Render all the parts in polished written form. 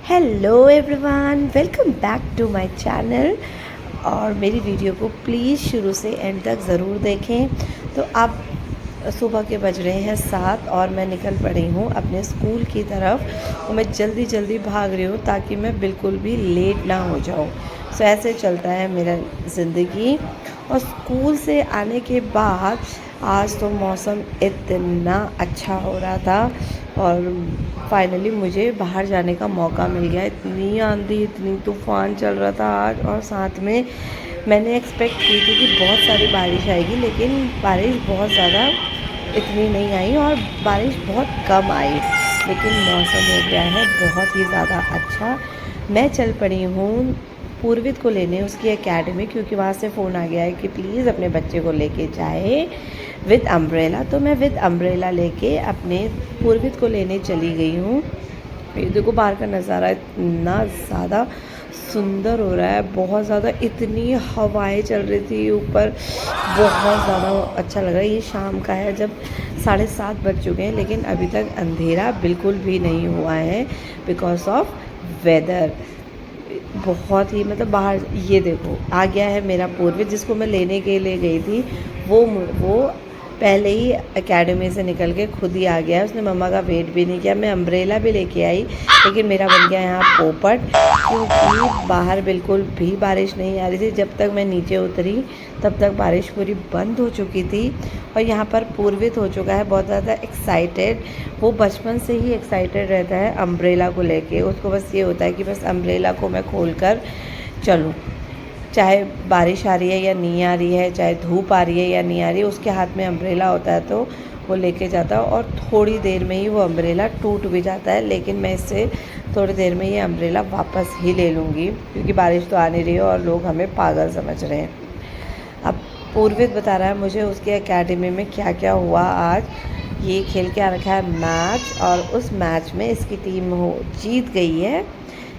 Hello everyone, welcome back to my channel. और मेरी video को प्लीज़ शुरू से एंड तक ज़रूर देखें। तो अब सुबह के बज रहे हैं 7 और मैं निकल पड़ी हूँ अपने स्कूल की तरफ। तो मैं जल्दी जल्दी भाग रही हूँ ताकि मैं बिल्कुल भी लेट ना हो जाऊँ। सो ऐसे चलता है मेरा ज़िंदगी। और स्कूल से आने के बाद आज तो मौसम इतना अच्छा हो रहा था और फाइनली मुझे बाहर जाने का मौका मिल गया। इतनी आंधी, इतनी तूफ़ान चल रहा था आज, और साथ में मैंने एक्सपेक्ट की थी कि बहुत सारी बारिश आएगी, लेकिन बारिश बहुत ज़्यादा इतनी नहीं आई और बारिश बहुत कम आई। लेकिन मौसम हो गया है बहुत ही ज़्यादा अच्छा। मैं चल पड़ी हूँ पूर्वित को लेने उसकी एकेडमी, क्योंकि वहाँ से फ़ोन आ गया है कि प्लीज़ अपने बच्चे को लेके जाए विद अम्ब्रेला। तो मैं विद अम्ब्रेला लेके अपने पूर्वित को लेने चली गई हूँ। ये देखो बाहर का नज़ारा इतना ज़्यादा सुंदर हो रहा है, बहुत ज़्यादा, इतनी हवाएं चल रही थी ऊपर, बहुत ज़्यादा अच्छा लग रहा है। ये शाम का है, जब 7:30 बज चुके हैं, लेकिन अभी तक अंधेरा बिल्कुल भी नहीं हुआ है बिकॉज ऑफ वेदर। बहुत ही मतलब बाहर ये देखो आ गया है मेरा पूर्वित, जिसको मैं लेने के लिए गई थी। वो पहले ही एकेडमी से निकल के खुद ही आ गया है। उसने मम्मा का वेट भी नहीं किया। मैं अम्ब्रेला भी लेके आई, लेकिन मेरा बन गया यहाँ पोपट, क्योंकि बाहर बिल्कुल भी बारिश नहीं आ रही थी। जब तक मैं नीचे उतरी तब तक बारिश पूरी बंद हो चुकी थी। और यहाँ पर पूर्वित हो चुका है बहुत ज़्यादा एक्साइटेड। वो बचपन से ही एक्साइटेड रहता है अम्ब्रेला को लेके। उसको बस ये होता है कि बस अम्ब्रेला को मैं खोल कर चलूँ, चाहे बारिश आ रही है या नहीं आ रही है, चाहे धूप आ रही है या नहीं आ रही है, उसके हाथ में अम्ब्रेला होता है तो वो लेके जाता है। और थोड़ी देर में ही वो अम्ब्रेला टूट भी जाता है, लेकिन मैं इससे थोड़ी देर में ये अम्ब्रेला वापस ही ले लूँगी, क्योंकि बारिश तो आ नहीं रही है और लोग हमें पागल समझ रहे हैं। अब पूर्वित बता रहा है मुझे उसकी एकेडमी में क्या क्या हुआ आज। ये खेल के आ रखा है मैच, और उस मैच में इसकी टीम जीत गई है,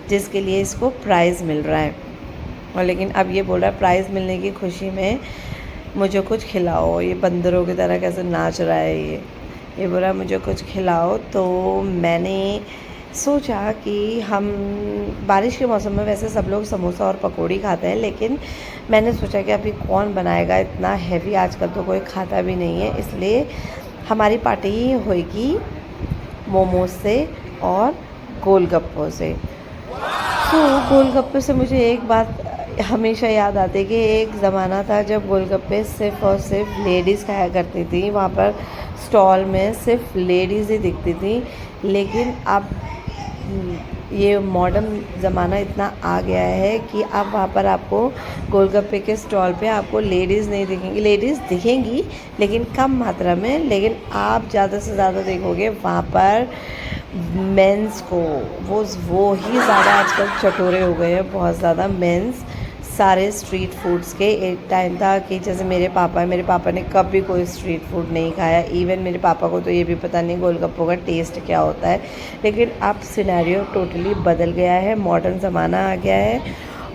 जिसके लिए इसको प्राइज़ मिल रहा है। और लेकिन अब ये बोल रहा है प्राइज़ मिलने की खुशी में मुझे कुछ खिलाओ। ये बंदरों की तरह कैसे नाच रहा है ये बोल रहा है मुझे कुछ खिलाओ। तो मैंने सोचा कि हम बारिश के मौसम में वैसे सब लोग समोसा और पकौड़ी खाते हैं, लेकिन मैंने सोचा कि अभी कौन बनाएगा इतना हैवी, आजकल तो कोई खाता भी नहीं है, इसलिए हमारी पार्टी ही होएगी मोमोज से और गोलगप्पों से। तो गोलगप्पे से मुझे एक बात हमेशा याद आती है कि एक ज़माना था जब गोलगप्पे सिर्फ़ और सिर्फ लेडीज़ खाया करती थी। वहाँ पर स्टॉल में सिर्फ लेडीज़ ही दिखती थी, लेकिन अब ये मॉडर्न ज़माना इतना आ गया है कि अब वहाँ पर आपको गोलगप्पे के स्टॉल पे आपको लेडीज़ नहीं दिखेंगी। लेडीज़ दिखेंगी लेकिन कम मात्रा में, लेकिन आप ज़्यादा से ज़्यादा देखोगे वहाँ पर मेंस को। वो ही ज़्यादा आजकल चटोरे हो गए हैं, बहुत ज़्यादा मेंस सारे स्ट्रीट फूड्स के। एक टाइम था कि जैसे मेरे पापा ने कभी कोई स्ट्रीट फूड नहीं खाया। इवन मेरे पापा को तो ये भी पता नहीं गोलगप्पों का टेस्ट क्या होता है। लेकिन अब सिनेरियो टोटली बदल गया है, मॉडर्न ज़माना आ गया है।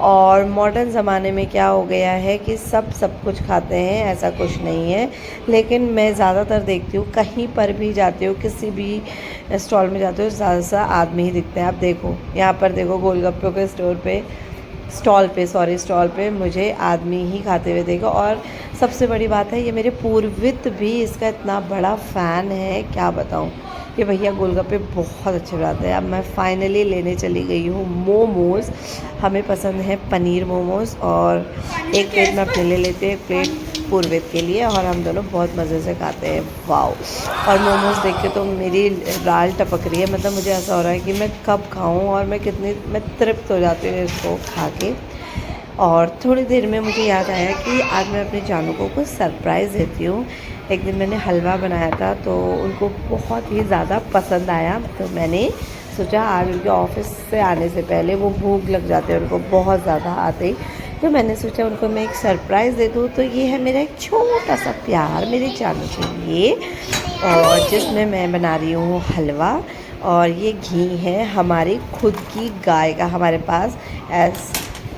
और मॉडर्न ज़माने में क्या हो गया है कि सब कुछ खाते हैं, ऐसा कुछ नहीं है। लेकिन मैं ज़्यादातर देखती हूँ, कहीं पर भी जाती हूँ, किसी भी स्टॉल में जाते हो, ज़्यादा से आदमी ही दिखते हैं। आप देखो यहाँ पर देखो गोलगप्पों के स्टॉल पे मुझे आदमी ही खाते हुए देखो। और सबसे बड़ी बात है, ये मेरे पूर्वित भी इसका इतना बड़ा फ़ैन है, क्या बताऊँ। ये भैया गोलगप्पे बहुत अच्छे बनाते हैं। अब मैं फ़ाइनली लेने चली गई हूँ मोमोज़। हमें पसंद है पनीर मोमोज़, और एक प्लेट मैं अपने ले लेती हूँ, एक प्लेट पूर्वित के लिए, और हम दोनों बहुत मज़े से खाते हैं। वाओ। और मोमोज़ देख के तो मेरी राल टपक रही है, मतलब मुझे ऐसा हो रहा है कि मैं कब खाऊं, और मैं तृप्त हो जाती हूँ इसको खा के। और थोड़ी देर में मुझे याद आया कि आज मैं अपने जानू को कुछ सरप्राइज़ देती हूँ। एक दिन मैंने हलवा बनाया था तो उनको बहुत ही ज़्यादा पसंद आया, तो मैंने सोचा आज उनके ऑफिस से आने से पहले, वो भूख लग जाते हैं उनको बहुत ज़्यादा आते ही, तो मैंने सोचा उनको मैं एक सरप्राइज़ दे दूँ। तो ये है मेरा एक छोटा सा प्यार मेरे जानू के लिए, और जिसमें मैं बना रही हूँ हलवा। और ये घी है हमारी खुद की गाय का, हमारे पास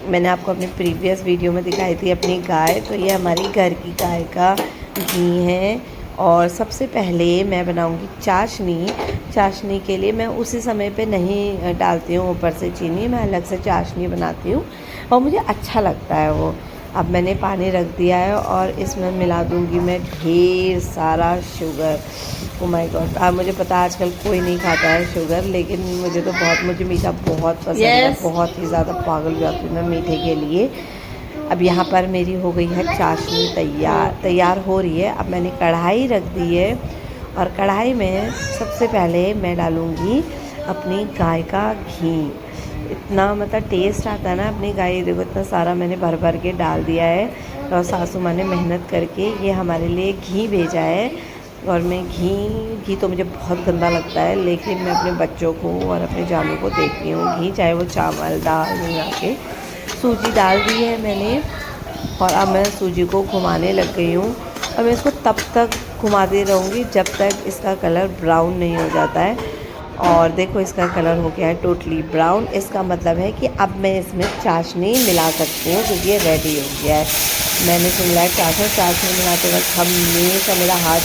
मैंने आपको अपनी प्रीवियस वीडियो में दिखाई थी अपनी गाय, तो ये हमारी घर की गाय का घी है। और सबसे पहले मैं बनाऊंगी चाशनी। चाशनी के लिए मैं उसी समय पे नहीं डालती हूँ ऊपर से चीनी, मैं अलग से चाशनी बनाती हूँ और मुझे अच्छा लगता है वो। अब मैंने पानी रख दिया है और इसमें मिला दूँगी मैं ढेर सारा शुगर। ओ माय गॉड, अब मुझे पता है आजकल कोई नहीं खाता है शुगर, लेकिन मुझे मीठा बहुत पसंद है, बहुत ही ज़्यादा पागल हो जाती हूँ मैं मीठे के लिए। अब यहाँ पर मेरी हो गई है चाशनी तैयार हो रही है। अब मैंने कढ़ाई रख दी है और कढ़ाई में सबसे पहले मैं डालूँगी अपनी गाय का घी। इतना मतलब टेस्ट आता है ना अपनी गाय, देखो इतना सारा मैंने भर भर के डाल दिया है और सासू माँ ने मेहनत करके ये हमारे लिए घी भेजा है। और मैं घी तो मुझे बहुत गंदा लगता है, लेकिन मैं अपने बच्चों को और अपने जानू को देती हूँ घी, चाहे वो चावल दाल मिला के। सूजी डाल दी है मैंने और अब मैं सूजी को घुमाने लग गई हूँ और मैं इसको तब तक घुमाती रहूँगी जब तक इसका कलर ब्राउन नहीं हो जाता है। और देखो इसका कलर हो गया है टोटली ब्राउन, इसका मतलब है कि अब मैं इसमें चाशनी मिला सकती हूँ क्योंकि ये रेडी हो गया है। मैंने सुन लिया चाशनी मिलाते वक्त हमेशा मेरा हाथ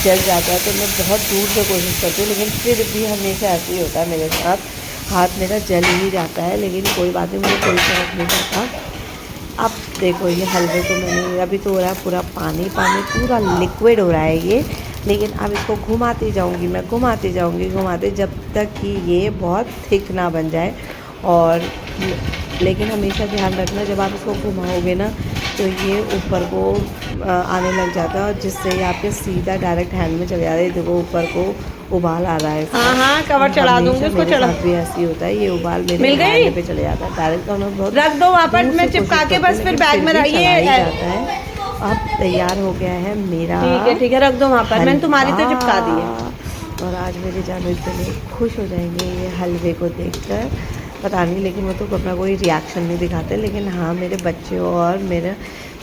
जल जाता है, तो मैं बहुत दूर से कोशिश करती हूँ, लेकिन फिर भी हमेशा ऐसे ही होता है मेरे साथ, हाथ मेरा जल ही जाता है। लेकिन कोई बात नहीं, मुझे कोई फर्क नहीं पड़ता। अब देखो ये हलवे को मैंने, अभी तो हो रहा है पूरा पानी पूरा लिक्विड हो रहा है ये, लेकिन अब इसको घुमाती जाऊंगी मैं, घुमाते जब तक कि ये बहुत थिक ना बन जाए। और लेकिन हमेशा ध्यान रखना जब आप इसको घुमाओगे ना तो ये ऊपर को आने लग जाता है और जिससे ये आपके सीधा डायरेक्ट हैंड में चले जाता है। देखो ऊपर को उबाल आ रहा है। हाँ कवर चढ़ा दूंगी उसको, चढ़ा भी ऐसे ही होता है, ये उबाल मेरे हैंड पे चले जाता है डायरेक्ट, तो बहुत रख दो वहाँ पर, मैं चिपका के बस फिर बैग में रखिए जाता है। अब तैयार हो गया है मेरा, ठीक है रख दो वहाँ पर, मैंने तुम्हारी तो चिपका दी है। और आज मेरे जानू इतने खुश हो जाएंगे ये हलवे को देखकर, पता नहीं, लेकिन वो तो अपना कोई रिएक्शन नहीं दिखाते, लेकिन हाँ मेरे बच्चे और मेरे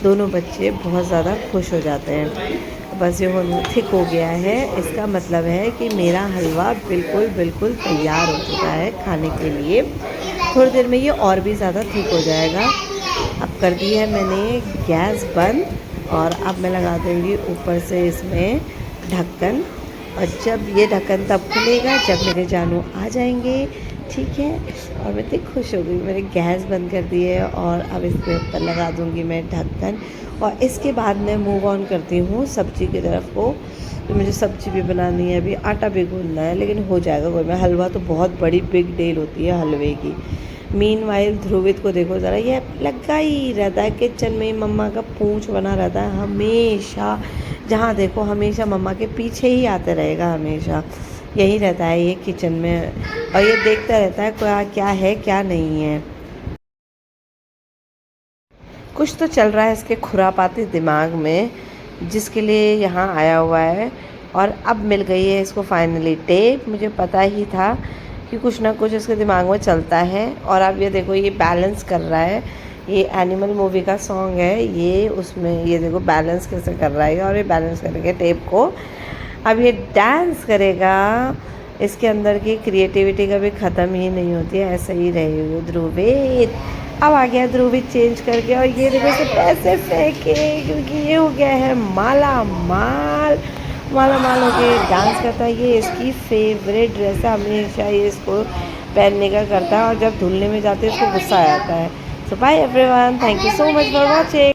दोनों बच्चे बहुत ज़्यादा खुश हो जाते हैं। बस ये थिक हो गया है, इसका मतलब है कि मेरा हलवा बिल्कुल तैयार हो चुका है खाने के लिए। थोड़ी देर में ये और भी ज़्यादा थिक हो जाएगा। अब कर दी है मैंने गैस बंद और अब मैं लगा दूँगी ऊपर से इसमें ढक्कन, और जब ये ढक्कन तब खुलेगा जब मेरे जानू आ जाएंगे, ठीक है। और मैं इतनी खुश हो गई, मैंने गैस बंद कर दी है और अब इसके ऊपर लगा दूँगी मैं ढक्कन। और इसके बाद मैं मूव ऑन करती हूँ सब्ज़ी की तरफ को, तो मुझे सब्ज़ी भी बनानी है, अभी आटा भी गूंदना है, लेकिन हो जाएगा कोई में। हलवा तो बहुत बड़ी बिग डील होती है हलवे की। मीनवाइल ध्रुवित को देखो ज़रा, ये लगा ही रहता है किचन में, मम्मा का पूंछ बना रहता है हमेशा, जहाँ देखो हमेशा मम्मा के पीछे ही आते रहेगा, हमेशा यही रहता है ये किचन में, और ये देखता रहता है क्या है क्या नहीं है। कुछ तो चल रहा है इसके खुरापाती दिमाग में, जिसके लिए यहाँ आया हुआ है। और अब मिल गई है इसको फाइनली टेप, मुझे पता ही था कि कुछ ना कुछ इसके दिमाग में चलता है। और अब ये देखो ये बैलेंस कर रहा है, ये एनिमल मूवी का सॉन्ग है ये, उसमें ये देखो बैलेंस कैसे कर रहा है, और ये बैलेंस करेंगे टेप को। अब ये डांस करेगा, इसके अंदर की क्रिएटिविटी कभी ख़त्म ही नहीं होती है, ऐसे ही रहेगी ध्रुवित। अब आ गया ध्रुवित चेंज करके, और ये देखो इसे पैसे फेंके क्योंकि ये हो गया है माला माल हो के डांस करता है। ये इसकी फेवरेट ड्रेस है, हमेशा ये इसको पहनने का करता है, और जब धुलने में जाते हैं इसको गुस्सा आ जाता है। So bye everyone, thank you so much for watching.